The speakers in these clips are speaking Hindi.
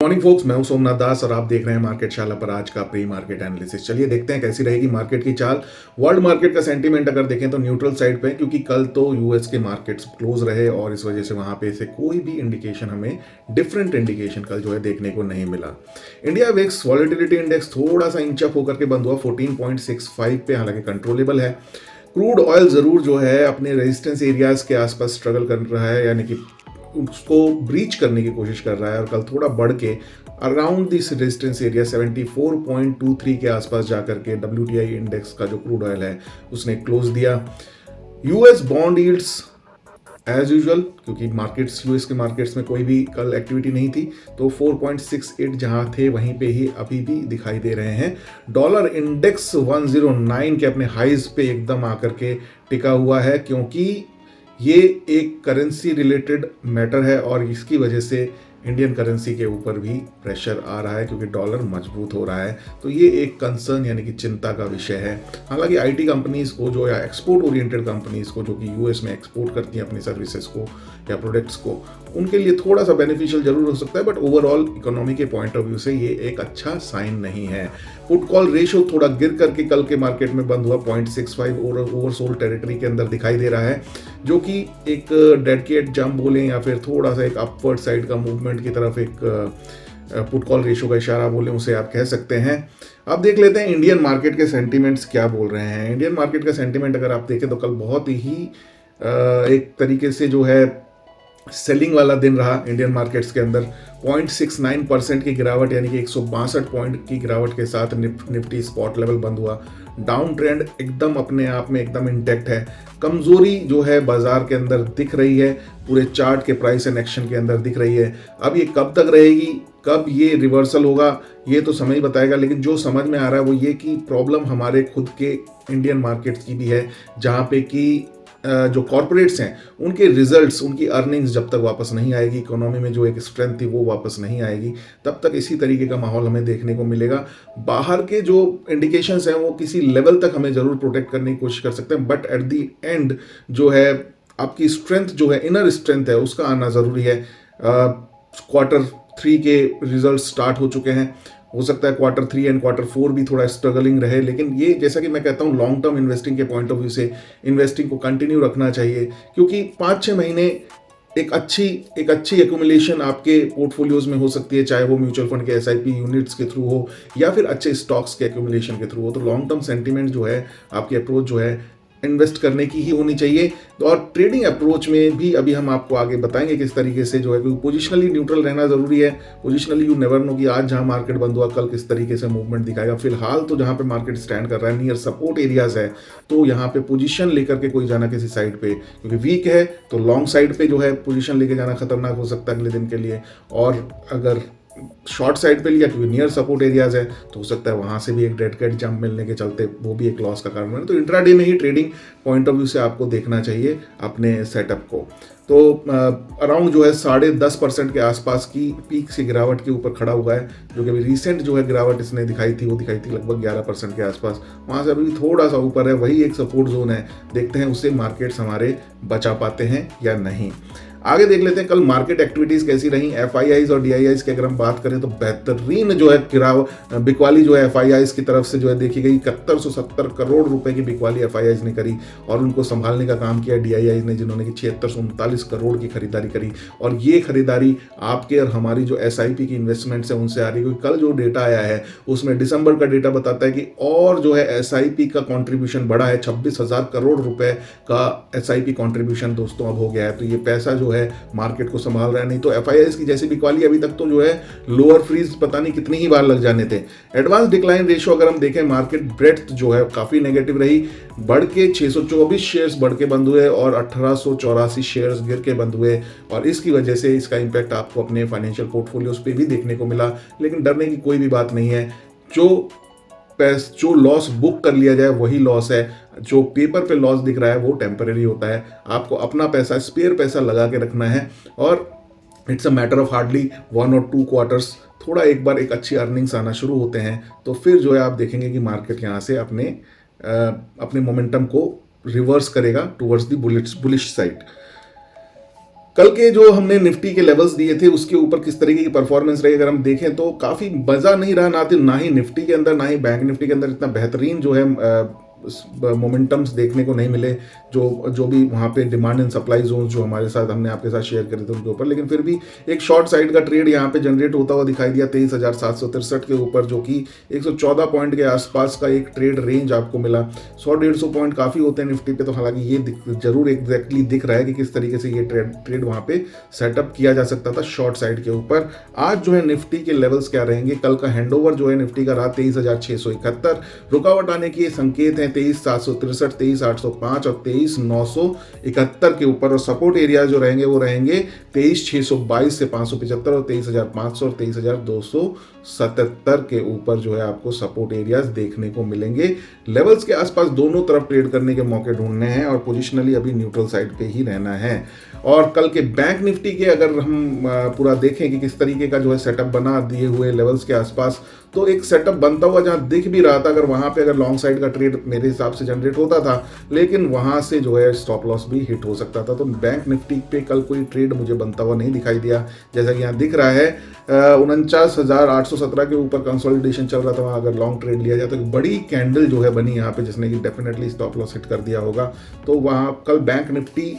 मॉर्निंग फोक्स, मैं हूं सोमनाथ दास और आप देख रहे हैं मार्केट शाला पर आज का प्री मार्केट एनालिसिस। चलिए देखते हैं कैसी रहेगी मार्केट की चाल। वर्ल्ड मार्केट का सेंटीमेंट अगर देखें तो न्यूट्रल साइड पे है, क्योंकि कल तो यूएस के मार्केट्स क्लोज रहे और इस वजह से वहां पे से कोई भी इंडिकेशन हमें डिफरेंट इंडिकेशन कल जो है देखने को नहीं मिला। इंडिया विक्स वॉलेटिलिटी इंडेक्स थोड़ा सा इंच अप होकर के बंद हुआ 14.65 पे, हालांकि कंट्रोलेबल है। क्रूड ऑयल जरूर जो है अपने रेजिस्टेंस एरियाज के आसपास स्ट्रगल कर रहा है, यानी कि उसको ब्रीच करने की कोशिश कर रहा है और कल थोड़ा बढ़ के अराउंड दिस रेजिस्टेंस एरिया 74.23 के आसपास जाकर के WTI इंडेक्स का जो क्रूड ऑयल है उसने क्लोज दिया। US bond yields as usual, क्योंकि मार्केट्स यूएस के मार्केट्स में कोई भी कल एक्टिविटी नहीं थी, तो 4.68 जहां थे वहीं पे ही अभी भी दिखाई दे रहे हैं। डॉलर इंडेक्स 109 के अपने हाइज पे एकदम आकर के टिका हुआ है, क्योंकि ये एक करेंसी रिलेटेड मैटर है और इसकी वजह से इंडियन करेंसी के ऊपर भी प्रेशर आ रहा है, क्योंकि डॉलर मजबूत हो रहा है। तो ये एक कंसर्न यानी कि चिंता का विषय है। हालांकि आईटी कंपनीज को जो या एक्सपोर्ट ओरिएंटेड कंपनीज को जो कि यूएस में एक्सपोर्ट करती हैं अपनी सर्विसेज को या प्रोडक्ट्स को, उनके लिए थोड़ा सा बेनिफिशियल जरूर हो सकता है, बट ओवरऑल इकोनॉमी के पॉइंट ऑफ व्यू से ये एक अच्छा साइन नहीं है। पुट कॉल रेशियो थोड़ा गिर करके कल के मार्केट में बंद हुआ 0.65 ओवरसोल्ड टेरिटरी के अंदर दिखाई दे रहा है, जो कि एक डेड कैट जंप बोलें या फिर थोड़ा सा एक अपवर्ड साइड का मूवमेंट की तरफ एक पुट कॉल रेशियो का इशारा बोलें, उसे आप कह सकते हैं। अब देख लेते हैं इंडियन मार्केट के सेंटीमेंट्स क्या बोल रहे हैं। इंडियन मार्केट का सेंटीमेंट अगर आप देखें तो कल बहुत ही एक तरीके से जो है सेलिंग वाला दिन रहा इंडियन मार्केट्स के अंदर। 0.69% की गिरावट यानी कि 162 पॉइंट की गिरावट के साथ निफ्टी स्पॉट लेवल बंद हुआ। डाउन ट्रेंड एकदम अपने आप में एकदम इंटैक्ट है। कमजोरी जो है बाजार के अंदर दिख रही है, पूरे चार्ट के प्राइस एंड एक्शन के अंदर दिख रही है। अब ये कब तक रहेगी, कब ये रिवर्सल होगा, ये तो समय ही बताएगा। लेकिन जो समझ में आ रहा है वो ये कि प्रॉब्लम हमारे खुद के इंडियन मार्केट्स की भी है, जहाँ पे कि जो कॉर्पोरेट्स हैं उनके रिजल्ट्स, उनकी अर्निंग्स जब तक वापस नहीं आएगी, इकोनॉमी में जो एक स्ट्रेंथ थी वो वापस नहीं आएगी, तब तक इसी तरीके का माहौल हमें देखने को मिलेगा। बाहर के जो इंडिकेशंस हैं वो किसी लेवल तक हमें जरूर प्रोटेक्ट करने की कोशिश कर सकते हैं, बट एट द एंड जो है आपकी स्ट्रेंथ जो है, इनर स्ट्रेंथ है, उसका आना ज़रूरी है। Q3 के रिजल्ट स्टार्ट हो चुके हैं, हो सकता है Q3 एंड Q4 भी थोड़ा स्ट्रगलिंग रहे, लेकिन ये जैसा कि मैं कहता हूँ लॉन्ग टर्म इन्वेस्टिंग के पॉइंट ऑफ व्यू से इन्वेस्टिंग को कंटिन्यू रखना चाहिए, क्योंकि 5-6 महीने एक अच्छी एक्यूमुलेशन आपके पोर्टफोलियोज में हो सकती है, चाहे वो म्यूचुअल फंड के SIP यूनिट्स के थ्रू हो या फिर अच्छे स्टॉक्स के एक्यूमुलेशन के थ्रू हो। तो लॉन्ग टर्म सेंटीमेंट जो है, आपकी अप्रोच जो है इन्वेस्ट करने की ही होनी चाहिए। तो और ट्रेडिंग अप्रोच में भी अभी हम आपको आगे बताएंगे किस तरीके से जो है, क्योंकि पोजिशनली न्यूट्रल रहना जरूरी है। पोजिशनली यू नेवर नो कि आज जहां मार्केट बंद हुआ कल किस तरीके से मूवमेंट दिखाएगा। फिलहाल तो जहां पे मार्केट स्टैंड कर रहा है नियर सपोर्ट एरियाज है, तो यहाँ पे पोजीशन लेकर के कोई जाना किसी साइड पे, क्योंकि वीक है तो लॉन्ग साइड पे जो है पोजीशन लेके जाना खतरनाक हो सकता है अगले दिन के लिए। और अगर शॉर्ट साइड पे लिया क्योंकि नियर सपोर्ट एरियाज है, तो हो सकता है वहां से भी एक डेड कैट जंप मिलने के चलते वो भी एक लॉस का कारण बने। तो इंट्राडे में ही ट्रेडिंग पॉइंट ऑफ व्यू से आपको देखना चाहिए अपने सेटअप को। तो अराउंड जो है 10.5% के आसपास की पीक से गिरावट के ऊपर खड़ा हुआ है, जो कि अभी रिसेंट जो है गिरावट इसने दिखाई थी, वो दिखाई थी लगभग 11% के आसपास। वहाँ से अभी थोड़ा सा ऊपर है, वही एक सपोर्ट जोन है। देखते हैं उससे मार्केट्स हमारे बचा पाते हैं या नहीं। आगे देख लेते हैं कल मार्केट एक्टिविटीज कैसी रही। FIIs और DIIs की अगर हम बात करें तो बेहतरीन जो है बिकवाली जो है FIIs की तरफ से जो है देखी गई। 7170 करोड़ रुपए की बिकवाली FIIs ने करी और उनको संभालने का काम किया DIIs ने, जिन्होंने कि 7639 करोड़ की खरीदारी करी। और ये खरीदारी आपके और हमारी जो SIP की इन्वेस्टमेंट्स है उनसे आ रही है, क्योंकि कल जो डेटा आया है उसमें दिसंबर का डेटा बताता है कि और जो है SIP का कॉन्ट्रीब्यूशन बढ़ा है। 26,000 करोड़ रुपए का SIP कॉन्ट्रीब्यूशन दोस्तों अब हो गया है। तो ये पैसा जो है मार्केट को संभाल रहा है। नहीं तो FIIs की जैसी बिकवाली अभी तक तो जो है लोअर फ्रीज पता नहीं कितनी ही बार लग जाने थे। एडवांस डिक्लाइन रेशियो अगर हम देखें, मार्केट ब्रेड्थ जो है काफी नेगेटिव रही, बढ़ के 624 शेयर्स बढ़ के बंद हुए और 1884 शेयर्स गिर के बंद हुए। और इसकी वजह से इसका इंपैक्ट आपको अपने फाइनेंशियल पोर्टफोलियोज पे भी देखने को मिला। लेकिन डरने की कोई भी बात नहीं है, जो लॉस बुक कर लिया जाए वही लॉस है। जो पेपर पे लॉस दिख रहा है वो टेम्परेरी होता है। आपको अपना पैसा, स्पेयर पैसा लगा के रखना है और it's a matter of hardly 1 और 2 क्वार्टर्स। थोड़ा एक बार एक अच्छी अर्निंग्स आना शुरू होते हैं तो फिर जो है आप देखेंगे कि मार्केट यहाँ से अपने मोमेंटम को रिवर्स करेगा टुवर्ड्स द बुलिश साइड। कल के जो हमने निफ्टी के लेवल्स दिए थे उसके ऊपर किस तरीके की परफॉर्मेंस रही अगर हम देखें तो काफ़ी मज़ा नहीं रहा, ना ही निफ्टी के अंदर ना ही बैंक निफ्टी के अंदर इतना बेहतरीन जो है मोमेंटम्स देखने को नहीं मिले, जो भी वहाँ पे डिमांड एंड सप्लाई जोन जो हमारे साथ हमने आपके साथ शेयर करे थे उनके ऊपर। लेकिन फिर भी एक शॉर्ट साइड का ट्रेड यहाँ पे जनरेट होता हुआ दिखाई दिया 23,763 के ऊपर, जो कि 114 पॉइंट के आसपास का एक ट्रेड रेंज आपको मिला। 100-150 पॉइंट काफ़ी होते हैं निफ्टी पे, तो हालांकि ये जरूर एग्जैक्टली दिख रहा है कि किस तरीके से ये ट्रेड वहाँ पे सेटअप किया जा सकता था शॉर्ट साइड के ऊपर। आज जो है निफ्टी के लेवल्स क्या रहेंगे, कल का हैंडओवर जो है निफ्टी का रहा 23,671, रुकावट आने के संकेत हैं 23,763, 23,805 और 23,971 के ऊपर, और सपोर्ट एरिया जो रहेंगे वो रहेंगे 23,622 से 575 और 23,500 और 23,277 के ऊपर जो है आपको सपोर्ट एरियाज देखने को मिलेंगे। लेवल्स के आसपास दोनों तरफ ट्रेड करने के मौके ढूंढने हैं और पोजिशनली अभी न्यूट्रल साइड पे ही रहना है। और कल के बैंक निफ्टी के अगर हम पूरा देखें कि किस तरीके का जो है सेटअप बना दिए हुए लेवल्स के आसपास, तो एक सेटअप बनता हुआ जहां दिख भी रहा था, अगर वहां पे अगर लॉन्ग साइड का ट्रेड मेरे हिसाब से जनरेट होता था, लेकिन वहां से जो है स्टॉप लॉस भी हिट हो सकता था। तो बैंक निफ्टी पे कल कोई ट्रेड मुझे बनता हुआ नहीं दिखाई दिया। जैसा कि यहाँ दिख रहा है 49,817 के ऊपर कंसोलिडेशन चल रहा था, वहाँ अगर लॉन्ग ट्रेड लिया जाए तो एक बड़ी कैंडल जो है बनी यहाँ पे, जिसने कि डेफिनेटली स्टॉप लॉस हिट कर दिया होगा। तो वहाँ कल बैंक निफ्टी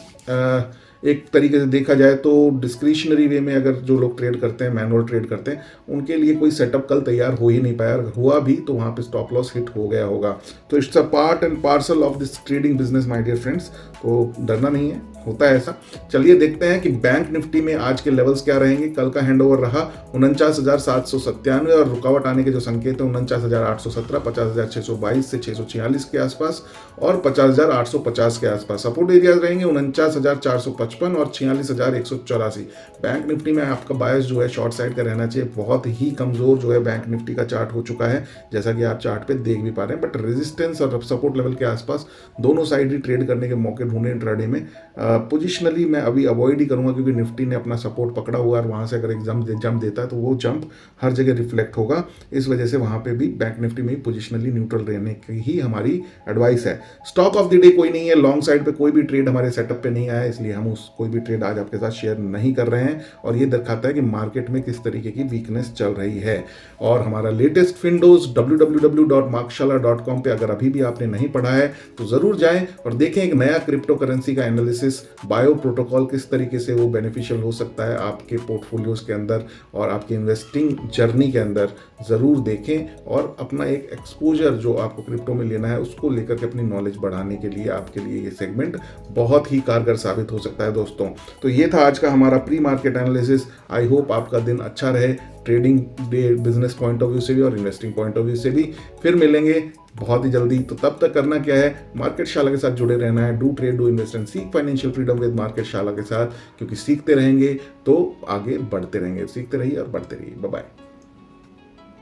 एक तरीके से देखा जाए तो डिस्क्रिशनरी वे में अगर जो लोग ट्रेड करते हैं, मैनुअल ट्रेड करते हैं, उनके लिए कोई सेटअप कल तैयार हो ही नहीं पाया। अगर हुआ भी तो वहाँ पे स्टॉप लॉस हिट हो गया होगा। तो it's a part and parcel of this trading business my dear friends, तो डरना नहीं है, होता है ऐसा। चलिए देखते हैं कि बैंक निफ्टी में आज के लेवल्स क्या रहेंगे। कल का हैंडओवर रहा 49,797 और रुकावट आने के जो संकेत है 49,817, 50,622 से 646 के आसपास और 50,850 के आसपास। सपोर्ट एरियाज रहेंगे 49,455 और 46,184। बैंक निफ्टी में आपका बायस जो है शॉर्ट साइड का रहना चाहिए। बहुत ही कमजोर जो है बैंक निफ्टी का चार्ट हो चुका है, जैसा कि आप चार्ट पे देख भी पा रहे हैं। बट रेजिस्टेंस और सपोर्ट लेवल के आसपास दोनों साइड ही ट्रेड करने के मौके ढूंढे इंट्राडे में। पोजिशनली मैं अभी अवॉइड ही करूंगा, क्योंकि निफ्टी ने अपना सपोर्ट पकड़ा हुआ है और वहां से अगर एक जंप देता है तो वो जंप हर जगह रिफ्लेक्ट होगा। इस वजह से वहां पे भी बैंक निफ्टी में पोजिशनली न्यूट्रल रहने की ही हमारी एडवाइस है। स्टॉक ऑफ द डे कोई नहीं है, लॉन्ग साइड पे कोई भी ट्रेड हमारे सेटअप पे नहीं आया, इसलिए हम कोई भी ट्रेड आज आपके साथ शेयर नहीं कर रहे हैं। और ये दिखाता है कि मार्केट में किस तरीके की वीकनेस चल रही है। और हमारा लेटेस्ट फिंडोज www.markshala.com पे अगर अभी भी आपने नहीं पढ़ा है तो जरूर जाएं और देखें एक नया क्रिप्टो करेंसी का एनालिसिस, बायो प्रोटोकॉल किस तरीके से वो बेनिफिशियल हो सकता है आपके पोर्टफोलियोज के अंदर और आपकी इन्वेस्टिंग जर्नी के अंदर। ज़रूर देखें और अपना एक एक्सपोजर जो आपको क्रिप्टो में लेना है उसको लेकर के अपनी नॉलेज बढ़ाने के लिए आपके लिए ये सेगमेंट बहुत ही कारगर साबित हो सकता है दोस्तों। तो ये था आज का हमारा pre market analysis. I hope आपका दिन अच्छा रहे, trading day business point of view से भी और इन्वेस्टिंग पॉइंट ऑफ व्यू से भी। फिर मिलेंगे बहुत ही जल्दी। तो तब तक करना क्या है, मार्केट शाला के साथ जुड़े रहना है। Do trade, do invest and seek financial freedom with market शाला के साथ, क्योंकि सीखते रहेंगे तो आगे बढ़ते रहेंगे। सीखते रहिए और बढ़ते रहिए। Bye bye.